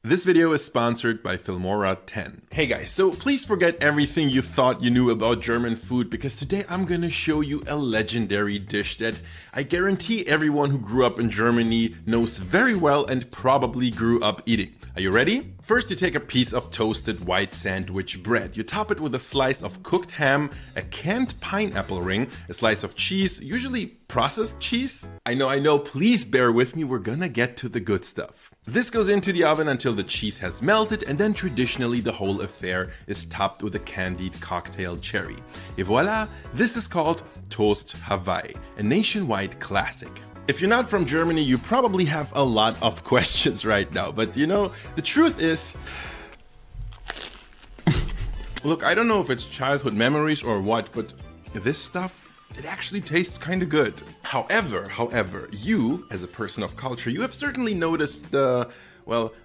This video is sponsored by Filmora 10. Hey guys, so please forget everything you thought you knew about German food because today I'm gonna show you a legendary dish that I guarantee everyone who grew up in Germany knows very well and probably grew up eating. Are you ready? First, you take a piece of toasted white sandwich bread. You top it with a slice of cooked ham, a canned pineapple ring, a slice of cheese, usually processed cheese. I know, please bear with me, we're gonna get to the good stuff. This goes into the oven until the cheese has melted, and then traditionally the whole affair is topped with a candied cocktail cherry. Et voila, this is called Toast Hawaii, a nationwide classic. If you're not from Germany, you probably have a lot of questions right now, but you know, the truth is, look, I don't know if it's childhood memories or what, but this stuff, it actually tastes kind of good. However, you, as a person of culture, you have certainly noticed the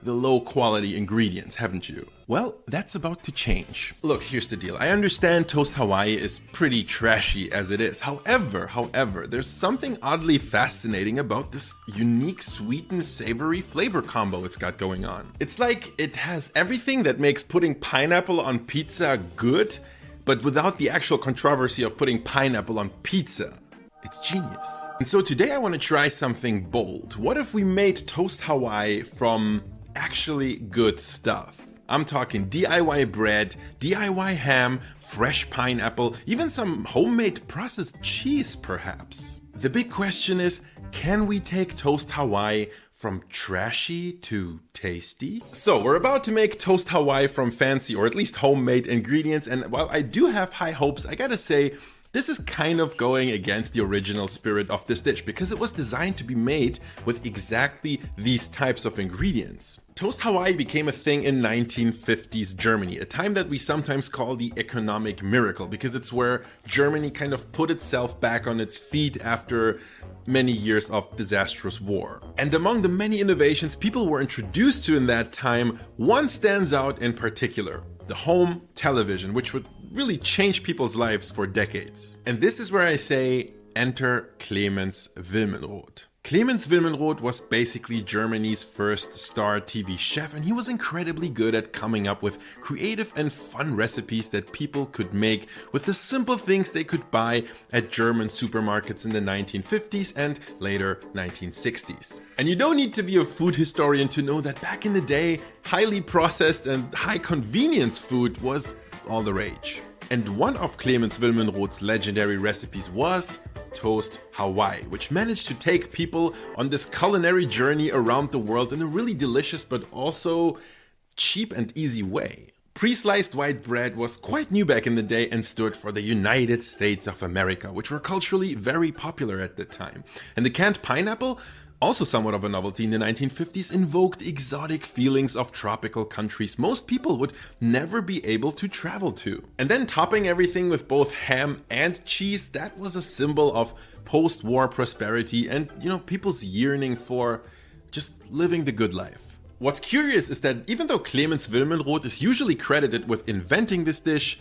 low quality ingredients, haven't you? Well, that's about to change. Look, here's the deal. I understand Toast Hawaii is pretty trashy as it is. However, there's something oddly fascinating about this unique sweet and savory flavor combo it's got going on. It's like it has everything that makes putting pineapple on pizza good, but without the actual controversy of putting pineapple on pizza. It's genius. And so today I want to try something bold. What if we made Toast Hawaii from actually good stuff? I'm talking DIY bread, DIY ham, fresh pineapple, even some homemade processed cheese perhaps. The big question is, can we take Toast Hawaii from trashy to tasty? So we're about to make Toast Hawaii from fancy or at least homemade ingredients, and while I do have high hopes, I gotta say, this is kind of going against the original spirit of this dish because it was designed to be made with exactly these types of ingredients. Toast Hawaii became a thing in 1950s Germany, a time that we sometimes call the economic miracle because it's where Germany kind of put itself back on its feet after many years of disastrous war. And among the many innovations people were introduced to in that time, one stands out in particular: the home television, which would really change people's lives for decades. And this is where I say, enter Clemens Wilmenrod. Clemens Wilmenrod was basically Germany's first star TV chef, and he was incredibly good at coming up with creative and fun recipes that people could make with the simple things they could buy at German supermarkets in the 1950s and later 1960s. And you don't need to be a food historian to know that back in the day, highly processed and high convenience food was all the rage. And one of Clemens Wilmenrod's legendary recipes was Toast Hawaii, which managed to take people on this culinary journey around the world in a really delicious but also cheap and easy way. Pre-sliced white bread was quite new back in the day and stood for the United States of America, which were culturally very popular at the time. And the canned pineapple, also somewhat of a novelty in the 1950s, invoked exotic feelings of tropical countries most people would never be able to travel to. And then topping everything with both ham and cheese, that was a symbol of post-war prosperity and, you know, people's yearning for just living the good life. What's curious is that even though Clemens Wilmenrod is usually credited with inventing this dish,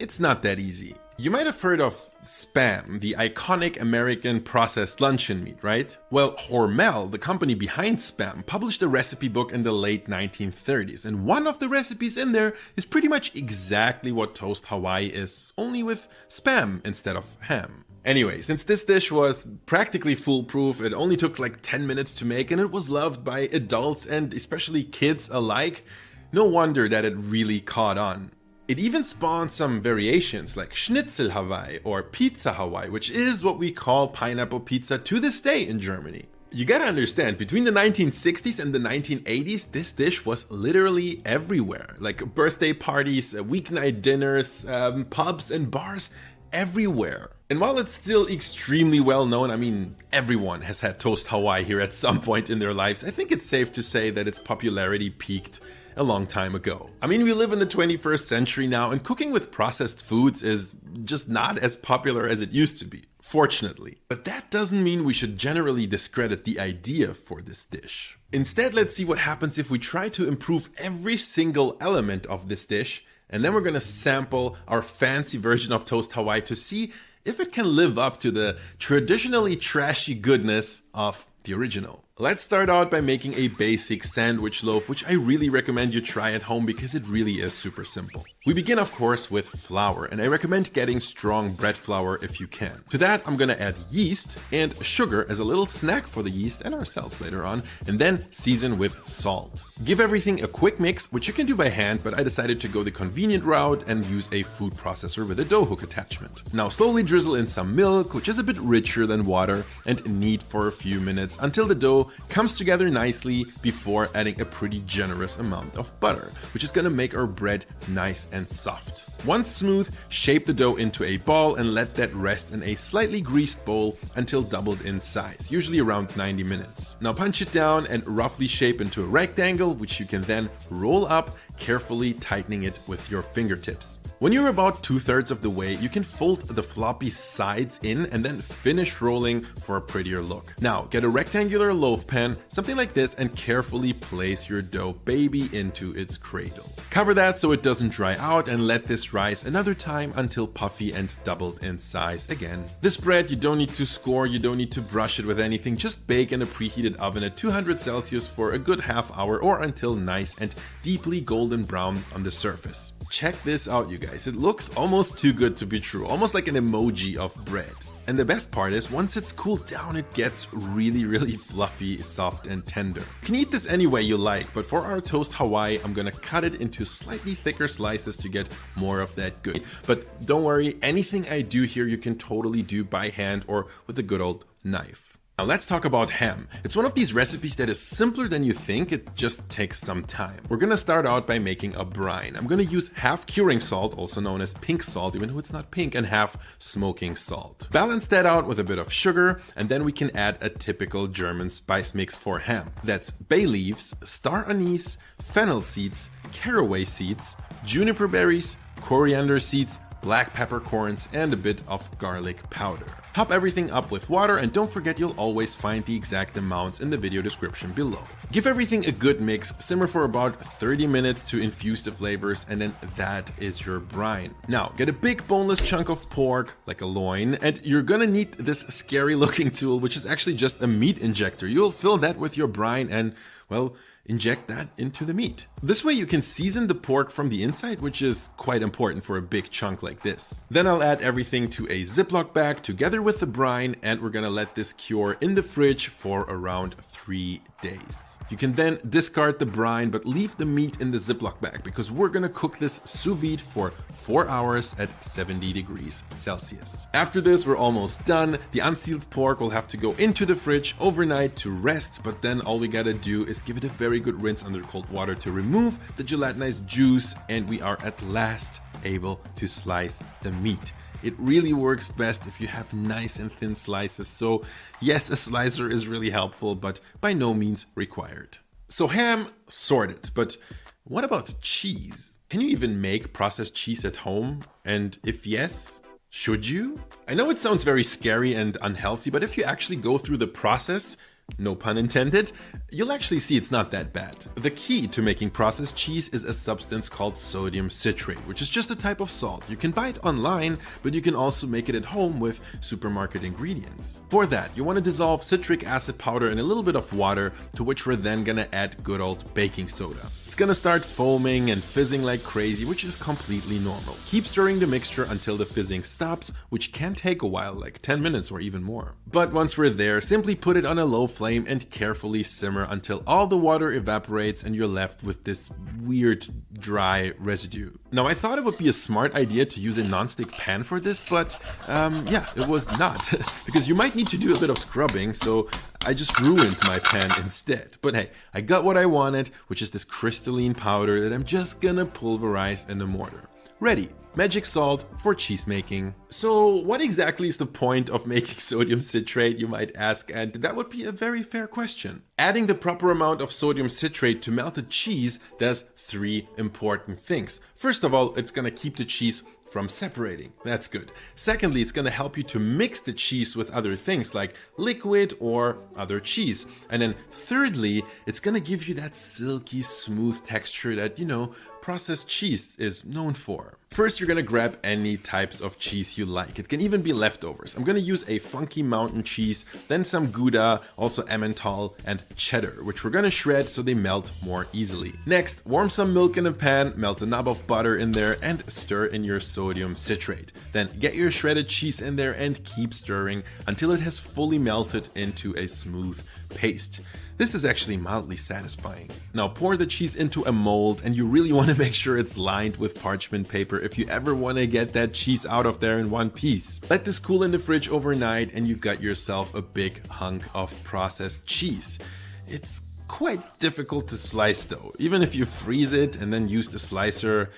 it's not that easy. You might have heard of Spam, the iconic American processed luncheon meat, right? Well, Hormel, the company behind Spam, published a recipe book in the late 1930s, and one of the recipes in there is pretty much exactly what Toast Hawaii is, only with Spam instead of ham. Anyway, since this dish was practically foolproof, it only took like 10 minutes to make, and it was loved by adults and especially kids alike, no wonder that it really caught on. It even spawned some variations like Schnitzel Hawaii or Pizza Hawaii, which is what we call pineapple pizza to this day in Germany. You gotta understand, between the 1960s and the 1980s, this dish was literally everywhere. Like birthday parties, weeknight dinners, pubs and bars, everywhere. And while it's still extremely well known, I mean, everyone has had Toast Hawaii here at some point in their lives, I think it's safe to say that its popularity peaked a long time ago. I mean, we live in the 21st century now, and cooking with processed foods is just not as popular as it used to be, fortunately. But that doesn't mean we should generally discredit the idea for this dish. Instead, let's see what happens if we try to improve every single element of this dish, and then we're gonna sample our fancy version of Toast Hawaii to see if it can live up to the traditionally trashy goodness of the original. Let's start out by making a basic sandwich loaf, which I really recommend you try at home because it really is super simple. We begin, of course, with flour, and I recommend getting strong bread flour if you can. To that, I'm gonna add yeast and sugar as a little snack for the yeast and ourselves later on, and then season with salt. Give everything a quick mix, which you can do by hand, but I decided to go the convenient route and use a food processor with a dough hook attachment. Now slowly drizzle in some milk, which is a bit richer than water, and knead for a few minutes until the dough comes together nicely before adding a pretty generous amount of butter, which is gonna make our bread nice and soft. Once smooth, shape the dough into a ball and let that rest in a slightly greased bowl until doubled in size, usually around 90 minutes. Now punch it down and roughly shape into a rectangle, which you can then roll up, carefully tightening it with your fingertips. When you're about 2/3 of the way, you can fold the floppy sides in and then finish rolling for a prettier look. Now get a rectangular loaf pan, something like this, and carefully place your dough baby into its cradle. Cover that so it doesn't dry out and let this rise another time until puffy and doubled in size again. This bread you don't need to score, you don't need to brush it with anything, just bake in a preheated oven at 200 Celsius for a good half hour or until nice and deeply golden brown on the surface. Check this out, you guys. It looks almost too good to be true, almost like an emoji of bread. And the best part is, once it's cooled down, it gets really fluffy, soft, and tender. You can eat this any way you like, but for our toast Hawaii, I'm gonna cut it into slightly thicker slices to get more of that good. But don't worry, anything I do here you can totally do by hand or with a good old knife. Now let's talk about ham. It's one of these recipes that is simpler than you think, it just takes some time. We're gonna start out by making a brine. I'm gonna use half curing salt, also known as pink salt, even though it's not pink, and half smoking salt. Balance that out with a bit of sugar, and then we can add a typical German spice mix for ham. That's bay leaves, star anise, fennel seeds, caraway seeds, juniper berries, coriander seeds, black peppercorns, and a bit of garlic powder. Top everything up with water, and don't forget you'll always find the exact amounts in the video description below. Give everything a good mix, simmer for about 30 minutes to infuse the flavors, and then that is your brine. Now get a big boneless chunk of pork, like a loin, and you're gonna need this scary looking tool, which is actually just a meat injector. You'll fill that with your brine and, well, inject that into the meat. This way you can season the pork from the inside, which is quite important for a big chunk like this. Then I'll add everything to a Ziploc bag together with the brine, and we're gonna let this cure in the fridge for around 3 days. You can then discard the brine, but leave the meat in the Ziploc bag because we're gonna cook this sous vide for 4 hours at 70 degrees Celsius. After this, we're almost done. The unsealed pork will have to go into the fridge overnight to rest, but then all we gotta do is give it a very good rinse under cold water to remove the gelatinized juice, and we are at last able to slice the meat. It really works best if you have nice and thin slices, so yes, a slicer is really helpful, but by no means required. So ham, sorted, but what about cheese? Can you even make processed cheese at home? And if yes, should you? I know it sounds very scary and unhealthy, but if you actually go through the process, no pun intended, you'll actually see it's not that bad. The key to making processed cheese is a substance called sodium citrate, which is just a type of salt. You can buy it online, but you can also make it at home with supermarket ingredients. For that, you want to dissolve citric acid powder in a little bit of water, to which we're then gonna add good old baking soda. It's gonna start foaming and fizzing like crazy, which is completely normal. Keep stirring the mixture until the fizzing stops, which can take a while, like 10 minutes or even more. But once we're there, simply put it on a low flame and carefully simmer until all the water evaporates and you're left with this weird dry residue. Now I thought it would be a smart idea to use a non-stick pan for this, but yeah, it was not. Because you might need to do a bit of scrubbing, so I just ruined my pan instead. But hey, I got what I wanted, which is this crystalline powder that I'm just gonna pulverize in a mortar. Ready. Magic salt for cheese making. So what exactly is the point of making sodium citrate, you might ask, and that would be a very fair question. Adding the proper amount of sodium citrate to melted cheese does 3 important things. First of all, it's gonna keep the cheese from separating. That's good. Secondly, it's going to help you to mix the cheese with other things like liquid or other cheese. And then thirdly, it's going to give you that silky smooth texture that, you know, processed cheese is known for. First, you're gonna grab any types of cheese you like. It can even be leftovers. I'm gonna use a funky mountain cheese, then some Gouda, also Emmental, and cheddar, which we're gonna shred so they melt more easily. Next, warm some milk in a pan, melt a knob of butter in there, and stir in your sodium citrate. Then get your shredded cheese in there and keep stirring until it has fully melted into a smooth paste. This is actually mildly satisfying. Now pour the cheese into a mold, and you really want to make sure it's lined with parchment paper if you ever want to get that cheese out of there in one piece. Let this cool in the fridge overnight and you got yourself a big hunk of processed cheese. It's quite difficult to slice though. Even if you freeze it and then use the slicer,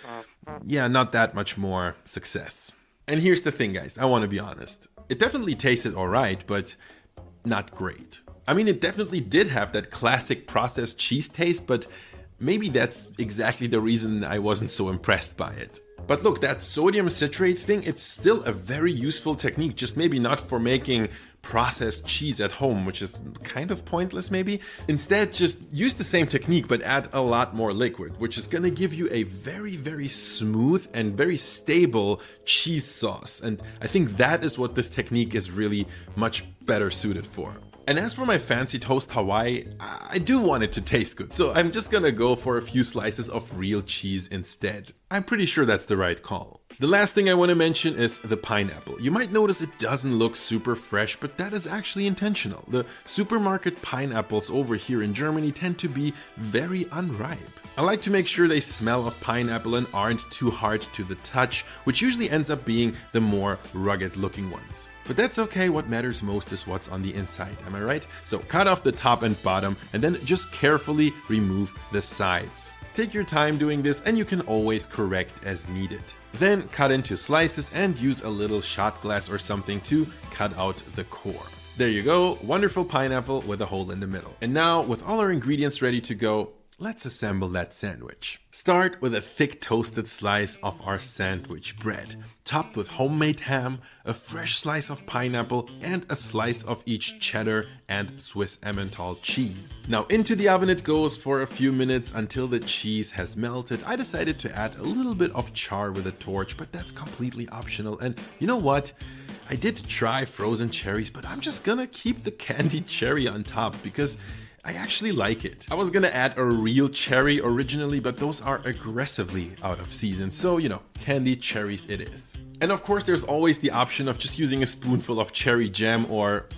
yeah, not that much more success. And here's the thing, guys, I want to be honest. It definitely tasted alright, but not great. I mean, it definitely did have that classic processed cheese taste, but maybe that's exactly the reason I wasn't so impressed by it. But look, that sodium citrate thing, it's still a very useful technique, just maybe not for making processed cheese at home, which is kind of pointless maybe. Instead, just use the same technique but add a lot more liquid, which is gonna give you a very, very smooth and very stable cheese sauce. And I think that is what this technique is really much better suited for. And as for my fancy toast Hawaii, I do want it to taste good, so I'm just gonna go for a few slices of real cheese instead. I'm pretty sure that's the right call. The last thing I want to mention is the pineapple. You might notice it doesn't look super fresh, but that is actually intentional. The supermarket pineapples over here in Germany tend to be very unripe. I like to make sure they smell of pineapple and aren't too hard to the touch, which usually ends up being the more rugged looking ones. But that's okay, what matters most is what's on the inside, am I right? So cut off the top and bottom and then just carefully remove the sides. Take your time doing this and you can always correct as needed. Then cut into slices and use a little shot glass or something to cut out the core. There you go, wonderful pineapple with a hole in the middle. And now with all our ingredients ready to go, let's assemble that sandwich. Start with a thick toasted slice of our sandwich bread, topped with homemade ham, a fresh slice of pineapple, and a slice of each cheddar and Swiss Emmental cheese. Now into the oven it goes for a few minutes until the cheese has melted. I decided to add a little bit of char with a torch, but that's completely optional. And you know what? I did try frozen cherries, but I'm just gonna keep the candied cherry on top because I actually like it. I was gonna add a real cherry originally, but those are aggressively out of season. So, you know, candied cherries it is. And of course, there's always the option of just using a spoonful of cherry jam, or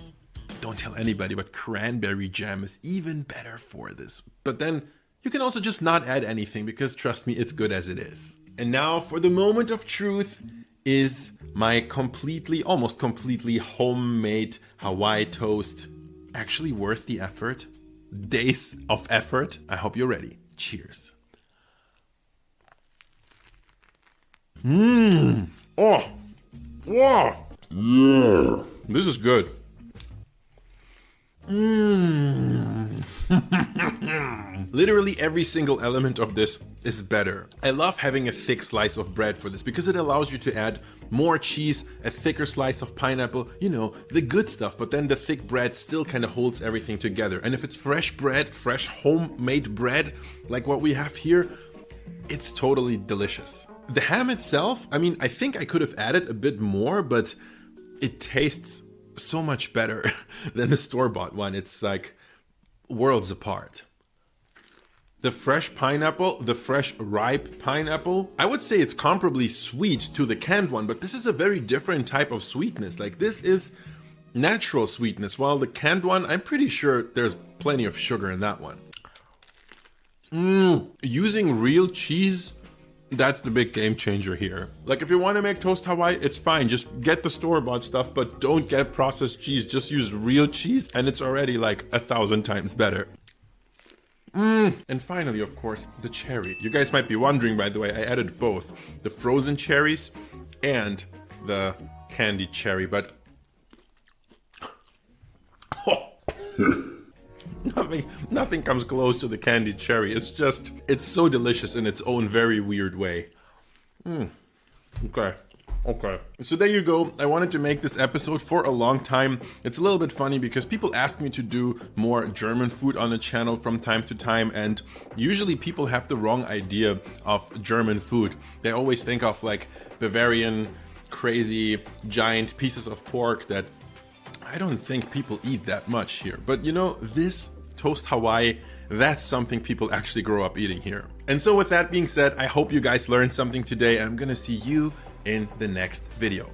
don't tell anybody, but cranberry jam is even better for this. But then you can also just not add anything because trust me, it's good as it is. And now for the moment of truth. Is my almost completely homemade Hawaii toast actually worth the effort? Days of effort? I hope you're ready. Cheers. Oh. Wow. Yeah. This is good. Literally every single element of this is better. I love having a thick slice of bread for this because it allows you to add more cheese, a thicker slice of pineapple, you know, the good stuff, but then the thick bread still kind of holds everything together. And if it's fresh bread, fresh homemade bread, like what we have here, it's totally delicious. The ham itself, I mean, I think I could have added a bit more, but it tastes so much better than the store-bought one. It's like worlds apart. The fresh pineapple, the fresh ripe pineapple, I would say it's comparably sweet to the canned one, but this is a very different type of sweetness. Like this is natural sweetness, while the canned one, I'm pretty sure there's plenty of sugar in that one. Using real cheese, that's the big game changer here. Like if you want to make toast Hawaii, it's fine. Just get the store-bought stuff, but don't get processed cheese. Just use real cheese and it's already like 1,000 times better. And finally, of course, the cherry. You guys might be wondering, by the way, I added both the frozen cherries and the candied cherry, but nothing comes close to the candied cherry. It's so delicious in its own very weird way. Okay. Okay. So there you go. I wanted to make this episode for a long time. It's a little bit funny because people ask me to do more German food on the channel from time to time, and usually people have the wrong idea of German food. They always think of like Bavarian, crazy, giant pieces of pork that I don't think people eat that much here. But you know, this toast Hawaii, that's something people actually grow up eating here. And so with that being said, I hope you guys learned something today, and I'm gonna see you in the next video.